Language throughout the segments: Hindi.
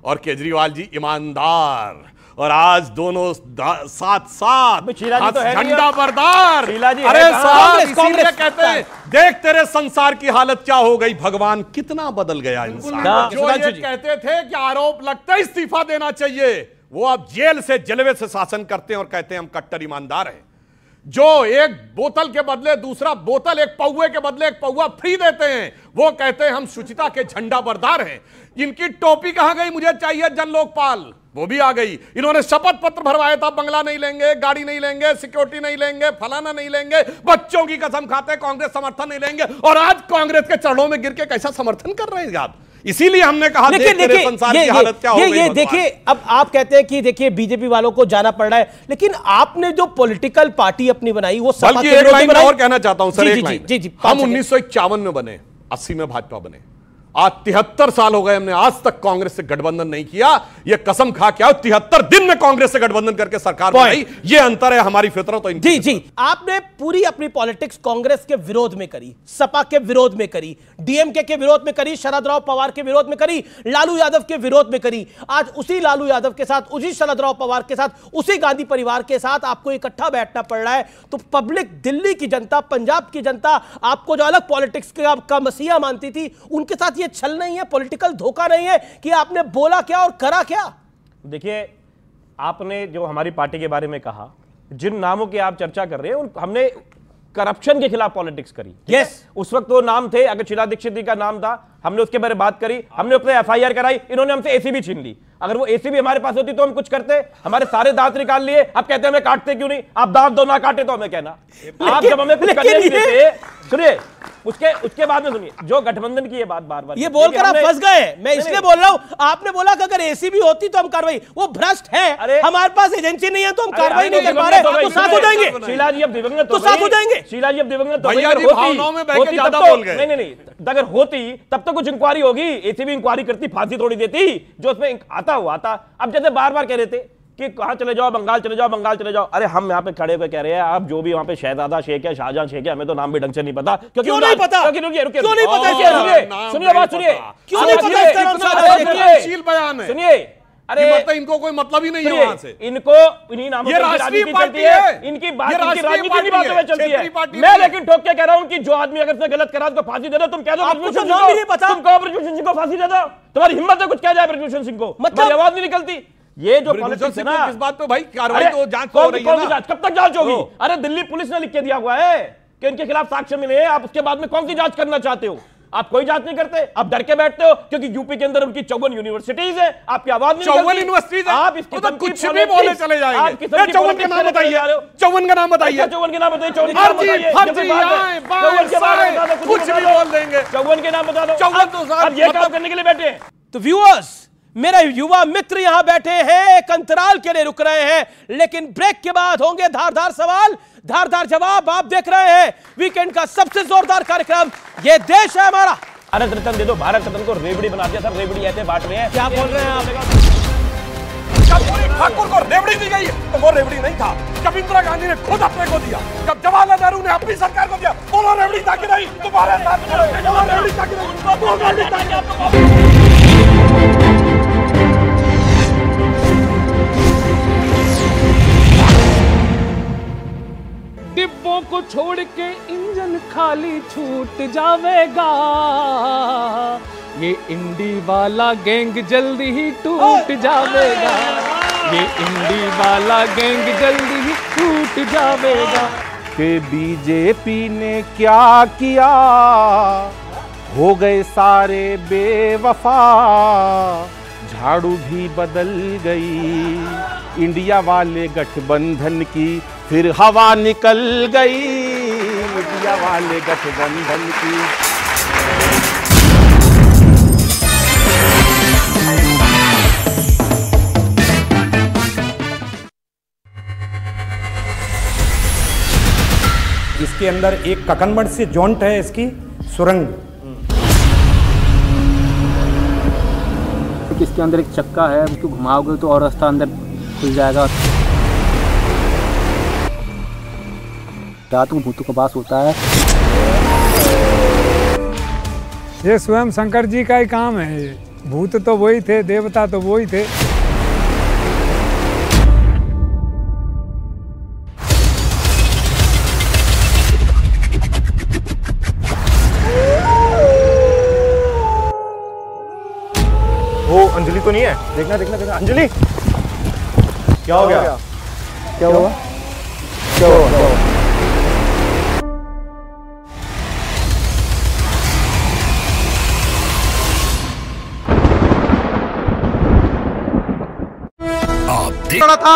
और केजरीवाल जी ईमानदार, और आज दोनों साथ साथ झंडा बरदार। अरे साहब, इसीलिए कहते हैं देख तेरे संसार की हालत क्या हो गई, भगवान कितना बदल गया इंसान। जो ये कहते थे कि आरोप लगते इस्तीफा देना चाहिए, वो अब जेल से जलवे से शासन करते हैं और कहते हैं हम कट्टर ईमानदार हैं। जो एक बोतल के बदले दूसरा बोतल, एक पौवे के बदले एक पौवा फ्री देते हैं, वो कहते हैं हम शुचिता के झंडा बरदार हैं। इनकी टोपी कहां गई, मुझे चाहिए जन लोकपाल, वो भी आ गई। इन्होंने शपथ पत्र भरवाया था, बंगला नहीं लेंगे, गाड़ी नहीं लेंगे, सिक्योरिटी नहीं लेंगे, फलाना नहीं लेंगे, बच्चों की कसम खाते कांग्रेस समर्थन नहीं लेंगे, और आज कांग्रेस के चरणों में गिर के कैसा समर्थन कर रहे हैं आप। इसीलिए हमने कहा देखिए संसार की हालत क्या हो गई। ये देखिए, अब आप कहते हैं कि देखिए बीजेपी वालों को जाना पड़ रहा है, लेकिन आपने जो पॉलिटिकल पार्टी अपनी बनाई वो सपा के विरोध में बनाई। और कहना चाहता हूं सर, एक लाइन, हम 1951 में बने, 80 में भाजपा बने, आज 73 साल हो गए, हमने आज तक कांग्रेस से गठबंधन नहीं किया। ये कसम खा के आओ, 73 दिन में कांग्रेस से गठबंधन करके सरकार बनाई। ये अंतर है हमारी फितरत। जी जी, आपने पूरी अपनी पॉलिटिक्स कांग्रेस के विरोध में करी, सपा के विरोध में करी, डीएमके के विरोध में करी, शरद राव पवार के विरोध में करी, लालू यादव के विरोध में करी। आज उसी लालू यादव के साथ, उसी शरद राव पवार के साथ, उसी गांधी परिवार के साथ आपको इकट्ठा बैठना पड़ रहा है। तो पब्लिक, दिल्ली की जनता, पंजाब की जनता आपको जो अलग पॉलिटिक्स का मसीहा मानती थी, उनके साथ छल नहीं है, पॉलिटिकल धोखा नहीं है कि आपने बोला क्या और करा क्या। देखिए, आपने जो हमारी पार्टी के बारे में कहा, जिन नामों की आप चर्चा कर रहे हैं, हमने करप्शन के खिलाफ पॉलिटिक्स करी। यस, उस वक्त वो नाम थे, अगर शीला दीक्षित जी का नाम था, हमने उसके बारे में बात करी, हमने अपने एफआईआर कराई, इन्होंने हमसे एसीबी छीन ली। अगर वो एसीबी हमारे पास होती तो हम कुछ करते, हमारे सारे दांत निकाल लिए। अब कहते हैं हमें काटते क्यों नहीं, आप दांत दो ना काटे तो हमें कहना। आप जब हमें कुछ करने नहीं देते, सुनिए, उसके बाद में सुनिए, जो गठबंधन की ये बात बार बार ये बोलकर आप फंस गए। मैं इसलिए बोल रहा हूं, आपने बोला कि अगर एसीबी होती तो हम कार्रवाई, वो भ्रष्ट है, हमारे पास एजेंसी नहीं है तो हम कार्रवाई नहीं कर पा रहे, तो साथ हो जाएंगे। शीला जी अब दिवंगत तो साथ हो जाएंगे। शीला जी अब दिवंगत नहीं, अगर होती तब तो कुछ इंक्वायरी होगी, एसीबी इंक्वायरी करती, फांसी थोड़ी देती, जो उसमें आता हुआ आता। अब जैसे बार बार कह रहे थे कि कहां चले जाओ, बंगाल चले जाओ, बंगाल चले जाओ। अरे हम यहाँ पे खड़े होकर कह रहे हैं, आप जो भी वहां पे शहजादा शेख है, शाहजहां शेख है, हमें तो नाम भी ढंग से नहीं पता। क्योंकि क्यों नहीं पता? सुनिए बात, सुनिए। अरे इनको कोई मतलब ही नहीं है वहां से, इनको इन्हीं नामों की राजनीति चलती है, इनकी राजनीति बातों में चलती है। मैं लेकिन ठोक के कह रहा हूं कि जो आदमी अगर उसने गलत करा उसको फांसी दे दो। तुम कह दो ब्रजभूषण सिंह को फांसी दे दो, तुम्हारी हिम्मत है कुछ कह जाए ब्रजभूषण सिंह को, तुम्हारी आवाज नहीं निकलती। ये जो पॉलिटिक्स है ना, किस बात पे भाई कार्रवाई तो जांच हो रही है ना, कब तक जांच होगी? अरे दिल्ली पुलिस ने लिख के दिया हुआ है कि इनके खिलाफ साक्ष्य मिले हैं, आप उसके बाद में कौन सी जांच करना चाहते हो? आप कोई जांच नहीं करते, आप डर के बैठते हो क्योंकि यूपी के अंदर उनकी 54 यूनिवर्सिटीज है, आपकी आवाज नहीं निकलती। 54 यूनिवर्सिटीज है, आप इसकी तो कुछ भी बोले चले जाएंगे। 54 का नाम बताइए, 54 का नाम बताइए, 54 के नाम बताइए, 54 कुछ भी बोल देंगे, 54 के नाम बता दो। अब ये काम करने के लिए बैठे हैं। तो व्यूअर्स, मेरे युवा मित्र यहां बैठे हैं, एक अंतराल के लिए रुक रहे हैं, लेकिन ब्रेक के बाद होंगे धारदार सवाल, धारदार जवाब। आप देख रहे हैं वीकेंड का सबसे जोरदार कार्यक्रम, ये देश है हमारा। भारत रत्न दे दो, भारत रत्न को रेवड़ी बना दिया सर, रेवड़ी ऐसे बांट रहे हैं। क्या बोल रहे हैं आप? ठाकुर को रेवड़ी दी गई है तो वो रेवड़ी नहीं था, जब इंदिरा गांधी ने खुद अपने को दिया, जब जवाहरलाल नेहरू ने अपनी सरकार को दिया, बोलो रेवड़ी था कि नहीं? तुम्हारे साथ रेवड़ी था कि नहीं? डिब्बों को छोड़ के इंजन खाली छूट जावेगा, ये इंडी वाला गैंग जल्दी ही टूट जावेगा, ये इंडी वाला गैंग जल्दी ही टूट जावेगा। कि बीजेपी ने क्या किया, हो गए सारे बेवफा, झाड़ू भी बदल गई, इंडिया वाले गठबंधन की फिर हवा निकल गई, इंडिया वाले गठबंधन की। इसके अंदर एक ककनमठ से जॉइंट है, इसकी सुरंग, इसके अंदर एक चक्का है, उसको घुमाओगे तो और रास्ता अंदर खुल जाएगा। रात को भूतों का वास होता है। ये स्वयं शंकर जी का ही काम है, भूत तो वही थे, देवता तो वही थे। वो अंजलि तो नहीं है? देखना देखना देखना। अंजलि क्या हो गया? क्या हुआ? क्या हुआ? लड़ा था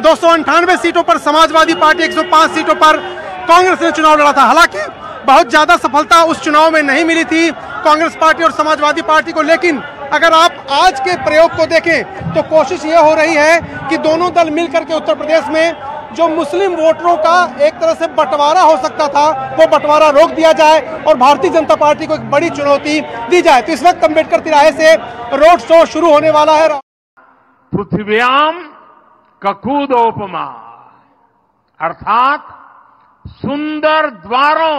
298 सीटों पर समाजवादी पार्टी 105 सीटों पर कांग्रेस ने चुनाव लड़ा था। हालांकि बहुत ज्यादा सफलता उस चुनाव में नहीं मिली थी कांग्रेस पार्टी और समाजवादी पार्टी को, लेकिन अगर आप आज के प्रयोग को देखें तो कोशिश ये हो रही है कि दोनों दल मिलकर के उत्तर प्रदेश में जो मुस्लिम वोटरों का एक तरह से बंटवारा हो सकता था वो बंटवारा रोक दिया जाए और भारतीय जनता पार्टी को एक बड़ी चुनौती दी जाए। तो इस वक्त अम्बेडकर तिराहे से रोड शो शुरू होने वाला है। पृथिव्याम ककूदोपमा अर्थात सुंदर द्वारों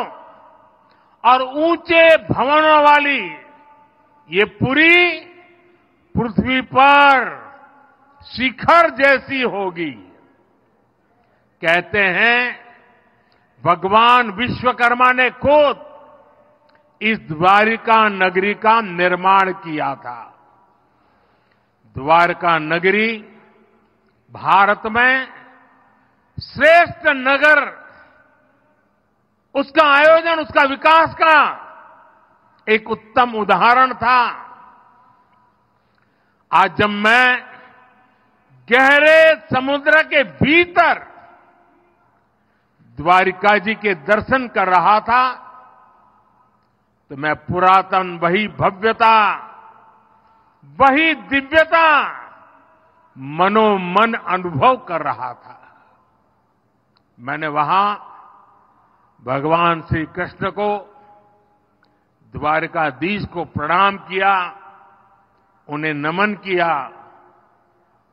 और ऊंचे भवनों वाली ये पुरी पृथ्वी पर शिखर जैसी होगी। कहते हैं भगवान विश्वकर्मा ने खुद इस द्वारिका नगरी का निर्माण किया था। द्वारका नगरी भारत में श्रेष्ठ नगर, उसका आयोजन, उसका विकास का एक उत्तम उदाहरण था। आज जब मैं गहरे समुद्र के भीतर द्वारिका जी के दर्शन कर रहा था तो मैं पुरातन वही भव्यता, वही दिव्यता मनोमन अनुभव कर रहा था। मैंने वहां भगवान श्री कृष्ण को, द्वारकाधीश को प्रणाम किया, उन्हें नमन किया।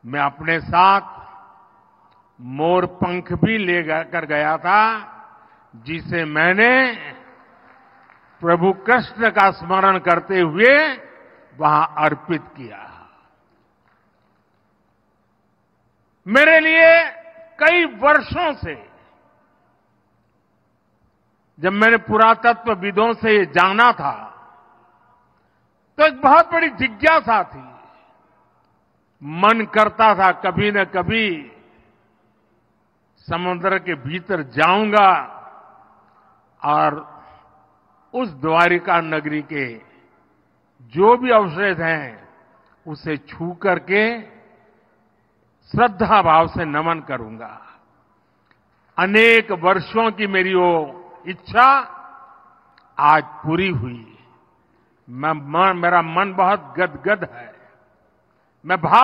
मैं अपने साथ मोर पंख भी ले कर गया था जिसे मैंने प्रभु कृष्ण का स्मरण करते हुए वहां अर्पित किया। मेरे लिए कई वर्षों से, जब मैंने पुरातत्वविदों से ये जाना था तो एक बहुत बड़ी जिज्ञासा थी। मन करता था कभी न कभी समुद्र के भीतर जाऊंगा और उस द्वारिका नगरी के जो भी अवशेष हैं उसे छू करके श्रद्धा भाव से नमन करूंगा। अनेक वर्षों की मेरी वो इच्छा आज पूरी हुई। मेरा मन बहुत गदगद है। मैं